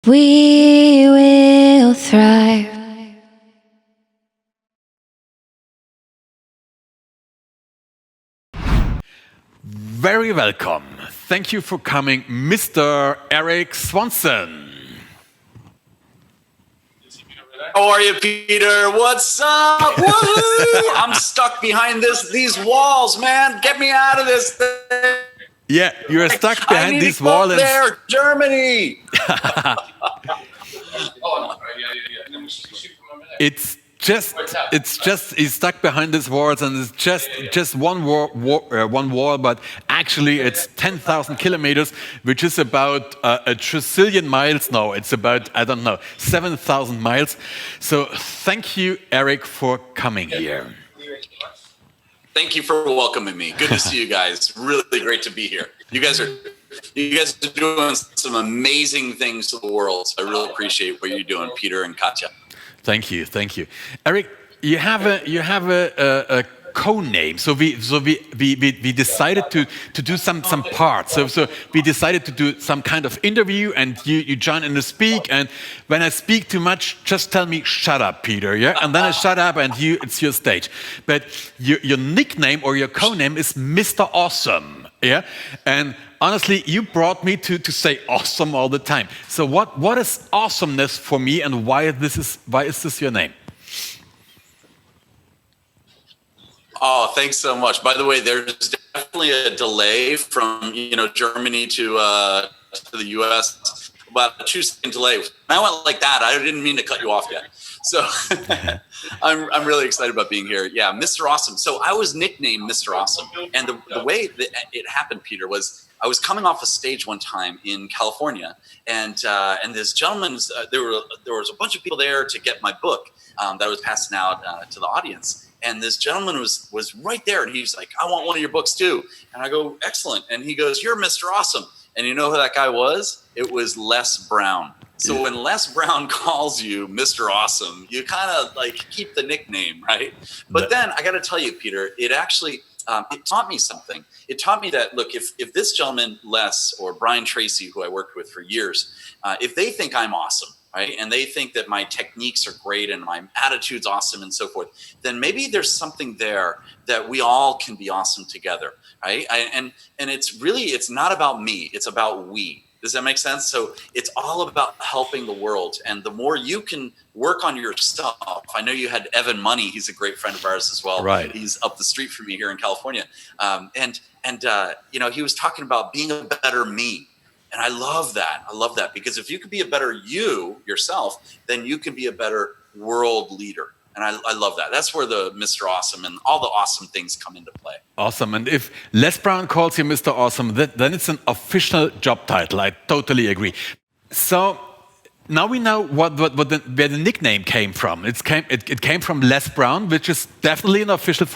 We will thrive. Very welcome. Thank you for coming, Mr. Erik Swanson. How are you, Peter? What's up? Woohoo! I'm stuck behind these walls, man. Get me out of this thing. Yeah, you're stuck behind this wall. There, Germany. It's just he's stuck behind these walls, and it's just one wall, but actually it's 10,000 kilometers, which is about a trillion miles now. It's about, I don't know, 7,000 miles. So thank you, Erik, for coming here. Thank you for welcoming me. Good to see you guys. Really great to be here. You guys are doing some amazing things to the world. So I really appreciate what you're doing, Peter and Katja. Thank you. Erik, you have a co-name. So we decided to do some parts. So we decided to do some kind of interview, and you join in to speak. And when I speak too much, just tell me, "Shut up, Peter." Yeah, and then I shut up, and it's your stage. But your nickname or your co-name is Mr. Awesome. Yeah, and honestly, you brought me to say awesome all the time. So what is awesomeness for me, and why is this your name? Oh, thanks so much. By the way, there's definitely a delay from Germany to the U.S. About a 2-second delay. When I went like that, I didn't mean to cut you off yet. So I'm really excited about being here. Yeah, Mr. Awesome. So I was nicknamed Mr. Awesome, and the way that it happened, Peter, was I was coming off a stage one time in California, and this gentleman, there was a bunch of people there to get my book that I was passing out to the audience. And this gentleman was right there, and he's like, "I want one of your books too." And I go, "Excellent." And he goes, "You're Mr. Awesome." And you know who that guy was? It was Les Brown. So when Les Brown calls you Mr. Awesome, you kind of like keep the nickname, right? But then I got to tell you, Peter, it actually it taught me something. It taught me that, look, if this gentleman, Les, or Brian Tracy, who I worked with for years, if they think I'm awesome, right, and they think that my techniques are great and my attitude's awesome and so forth, then maybe there's something there that we all can be awesome together, right? And it's not about me, it's about we. Does that make sense? So it's all about helping the world. And the more you can work on yourself, I know you had Evan Money. He's a great friend of ours as well. Right. He's up the street from me here in California. And he was talking about being a better me. And I love that because if you can be a better you yourself, then you can be a better world leader. And I love that. That's where the Mr. Awesome and all the awesome things come into play. Awesome. And if Les Brown calls you Mr. Awesome, then it's an official job title. I totally agree. So now we know where the nickname came from. It came from Les Brown, which is definitely an official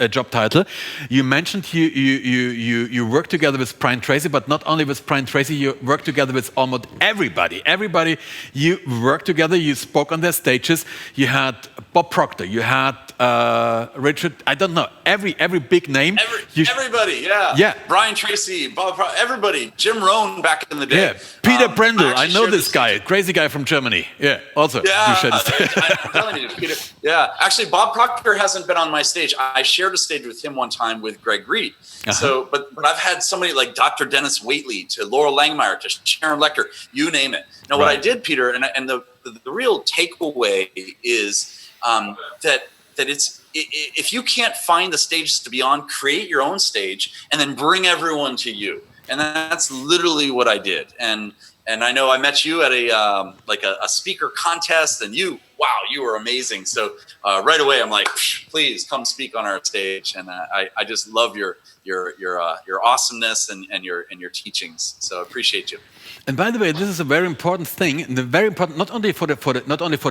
job title. You mentioned you work together with Brian Tracy, but not only with Brian Tracy, you work together with almost everybody. Everybody you work together, you spoke on their stages. You had Bob Proctor, you had Richard, I don't know, every big name. Everybody, yeah. Yeah. Brian Tracy, Bob Proctor, everybody. Jim Rohn back in the day. Yeah. Peter Brendel, I know this guy, crazy guy from Germany. Yeah, also. Yeah, I'm telling you, Peter. Yeah, actually, Bob Proctor hasn't been on my stage. I shared a stage with him one time with Greg Reed. So, but I've had somebody like Dr. Dennis Waitley to Laura Langmeyer to Sharon Lecter, you name it. Now, what I did, Peter, and the real takeaway is that it's if you can't find the stages to be on, create your own stage and then bring everyone to you. And that's literally what I did. And I know I met you at a speaker contest, and you were amazing. So right away, I'm like, please come speak on our stage. And I just love your awesomeness and your teachings. So appreciate you. And by the way, this is a very important thing, and very important not only for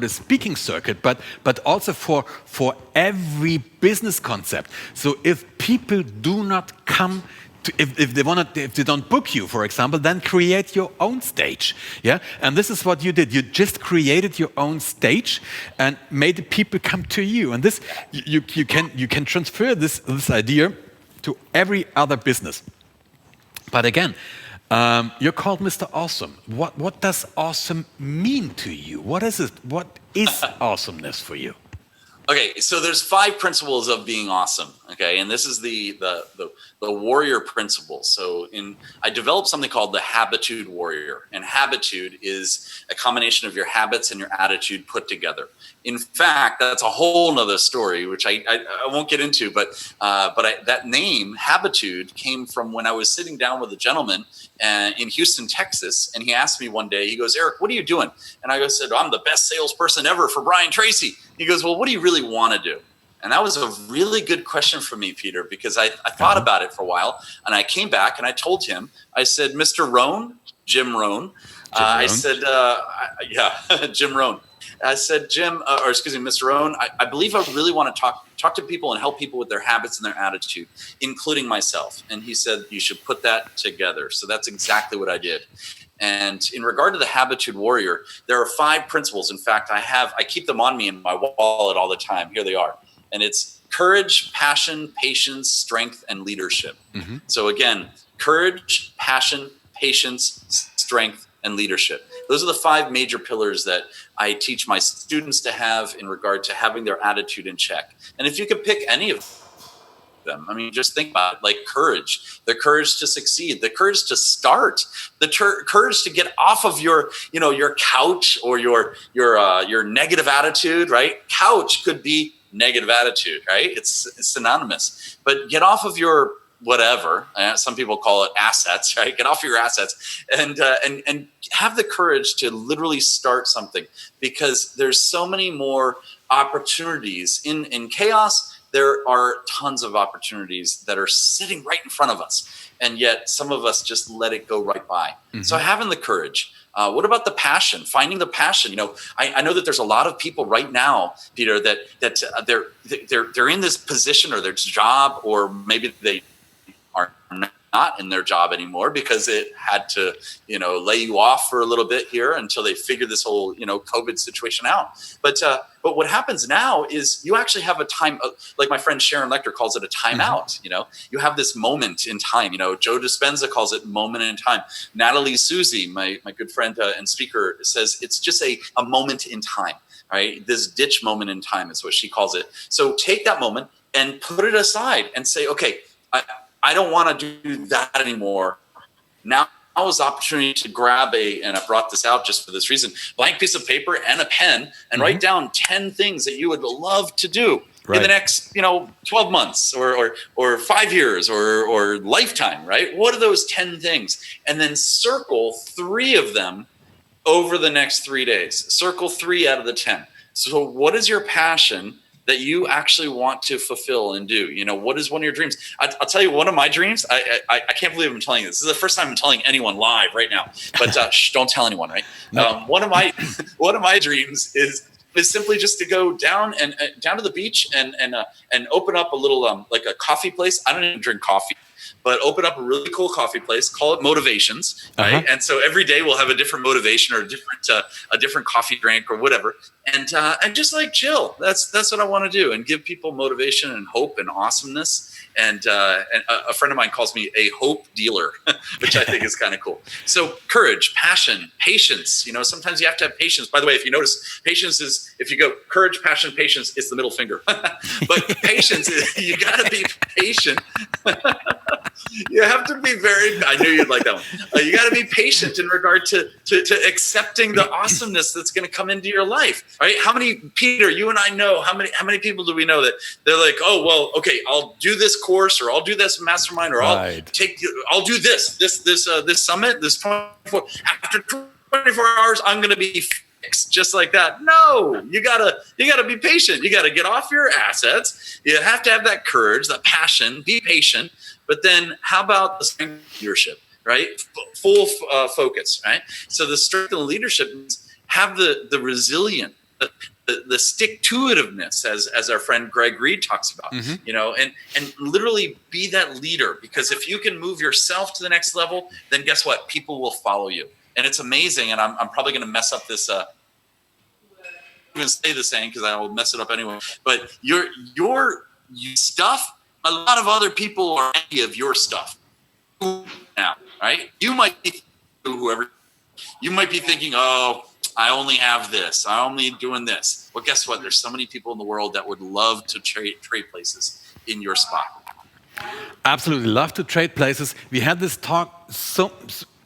the speaking circuit, but also for every business concept. So if people do not come. If they don't book you, for example, then create your own stage. Yeah, and this is what you did. You just created your own stage and made the people come to you. And this you can transfer this idea to every other business. But again, You're called Mr. Awesome. What does awesome mean to you? What is it? What is awesomeness for you? Okay, so there's 5 principles of being awesome. Okay, and this is the warrior principle. So I developed something called the habitude warrior, and habitude is a combination of your habits and your attitude put together. In fact, that's a whole nother story, which I won't get into. But that name habitude came from when I was sitting down with a gentleman in Houston, Texas, and he asked me one day. He goes, "Eric, what are you doing?" And I said, "I'm the best salesperson ever for Brian Tracy." He goes, "Well, what do you really want to do?" And that was a really good question for me, Peter, because I thought about it for a while, and I came back and I told him, I said, "Mr. Rohn, Jim Rohn." I said, yeah, Jim Rohn. I said, "Jim, or excuse me, Mr. Rohn, I believe I really want to talk to people and help people with their habits and their attitude, including myself." And he said, "You should put that together." So that's exactly what I did. And in regard to the habitude warrior, there are 5 principles. In fact, I keep them on me in my wallet all the time. Here they are. And it's courage, passion, patience, strength, and leadership. Mm-hmm. So again, courage, passion, patience, strength, and leadership. Those are the 5 major pillars that I teach my students to have in regard to having their attitude in check. And if you could pick any of them, I mean, just think about it, like courage, the courage to succeed, the courage to start, the courage to get off of your couch or your negative attitude, right? Couch could be negative attitude, right? It's synonymous, but get off of your whatever. Some people call it assets, right? Get off your assets and have the courage to literally start something, because there's so many more opportunities in chaos. There are tons of opportunities that are sitting right in front of us, and yet some of us just let it go right by. Mm-hmm. So having the courage. What about the passion? Finding the passion. I know that there's a lot of people right now, Peter, that they're in this position or their job, or maybe they are not in their job anymore because it had to, lay you off for a little bit here until they figure this whole, COVID situation out. But what happens now is you actually have a time, like my friend Sharon Lecter calls it a timeout. Mm-hmm. You have this moment in time. Joe Dispenza calls it moment in time. Natalie Susie, my good friend and speaker, says it's just a moment in time, right? This ditch moment in time is what she calls it. So take that moment and put it aside and say, okay, I don't want to do that anymore. Now is the opportunity to grab and I brought this out just for this reason, blank piece of paper and a pen, and mm-hmm. write down 10 things that you would love to do in the next, 12 months or 5 years or lifetime, right? What are those 10 things? And then circle 3 of them over the next 3 days. Circle 3 out of the 10. So what is your passion that you actually want to fulfill and do? What is one of your dreams? I'll tell you one of my dreams. I can't believe I'm telling you this. This is the first time I'm telling anyone live right now. But don't tell anyone, right? No. One of my dreams is simply just to go down and down to the beach and open up a little like a coffee place. I don't even drink coffee, but open up a really cool coffee place, call it Motivations, right? Uh-huh. And so every day we'll have a different motivation or a different coffee drink or whatever, and just like chill. That's what I want to do, and give people motivation and hope and awesomeness. And a friend of mine calls me a hope dealer, which I think is kind of cool. So courage, passion, patience. Sometimes you have to have patience. By the way, if you notice, patience is, if you go courage, passion, patience, it's the middle finger. But patience is, you got to be patient. You have to be I knew you'd like that one. You got to be patient in regard to accepting the awesomeness that's going to come into your life, right? How many, Peter, you and I know, how many people do we know that they're like, oh, well, okay, I'll do this course, or I'll do this mastermind, or I'll do this summit, this 24, after 24 hours, I'm going to be fixed just like that. No, you gotta be patient. You got to get off your assets. You have to have that courage, that passion, be patient. But then how about the strength of leadership, right? Full focus, right? So the strength of leadership is have the resilience, the stick-to-itiveness, as our friend Greg Reed talks about, mm-hmm. And literally be that leader. Because if you can move yourself to the next level, then guess what? People will follow you. And it's amazing. And I'm probably going to mess up this. I'm going to say the saying because I will mess it up anyway. But your stuff, a lot of other people are envy of your stuff now, right? You might be thinking, oh, I only have this. I'm only doing this. Well, guess what? There's so many people in the world that would love to trade places in your spot. Absolutely love to trade places. We had this talk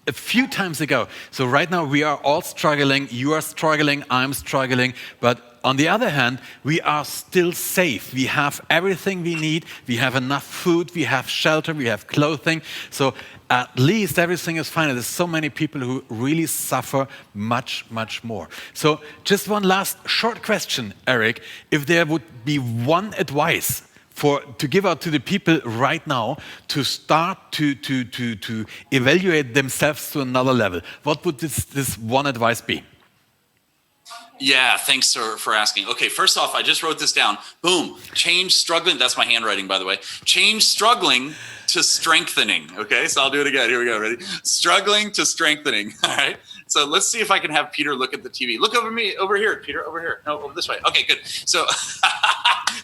a few times ago. So right now we are all struggling. You are struggling. I'm struggling. But on the other hand, we are still safe. We have everything we need. We have enough food. We have shelter. We have clothing. So at least everything is fine. There's so many people who really suffer much, much more. So just one last short question, Erik. If there would be one advice to give out to the people right now to start to evaluate themselves to another level, what would this one advice be? Yeah, thanks for asking. Okay, first off, I just wrote this down. Boom. Change struggling. That's my handwriting, by the way. Change struggling to strengthening. Okay, so I'll do it again. Here we go. Ready? Struggling to strengthening. All right. So let's see if I can have Peter look at the TV. Look over here, Peter, over here. No, over this way. Okay, good. So,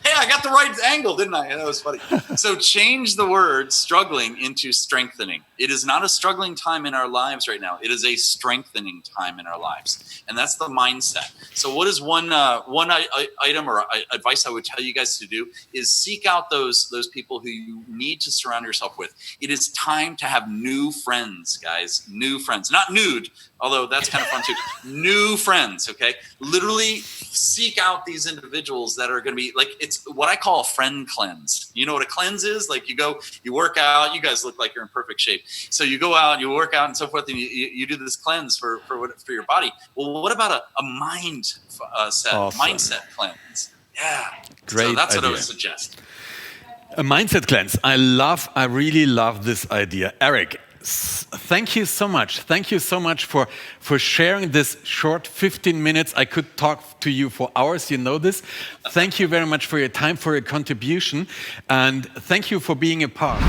hey, I got the right angle, didn't I? That was funny. So change the word struggling into strengthening. It is not a struggling time in our lives right now. It is a strengthening time in our lives. And that's the mindset. So what is one item or advice I would tell you guys to do is seek out those people who you need to surround yourself with. It is time to have new friends, guys. New friends. Not nude, although that's kind of fun too. New friends, okay? Literally seek out these individuals that are going to be like, it's what I call a friend cleanse. You know what a cleanse is? Like you go, you work out, you guys look like you're in perfect shape. So you go out, you work out and so forth, and you do this cleanse for your body. Well, what about a mindset cleanse? Yeah. Great so that's idea. what I would suggest. A mindset cleanse. I really love this idea. Erik, thank you so much. Thank you so much for sharing this short 15 minutes. I could talk to you for hours, you know this. Thank you very much for your time, for your contribution, and thank you for being a part.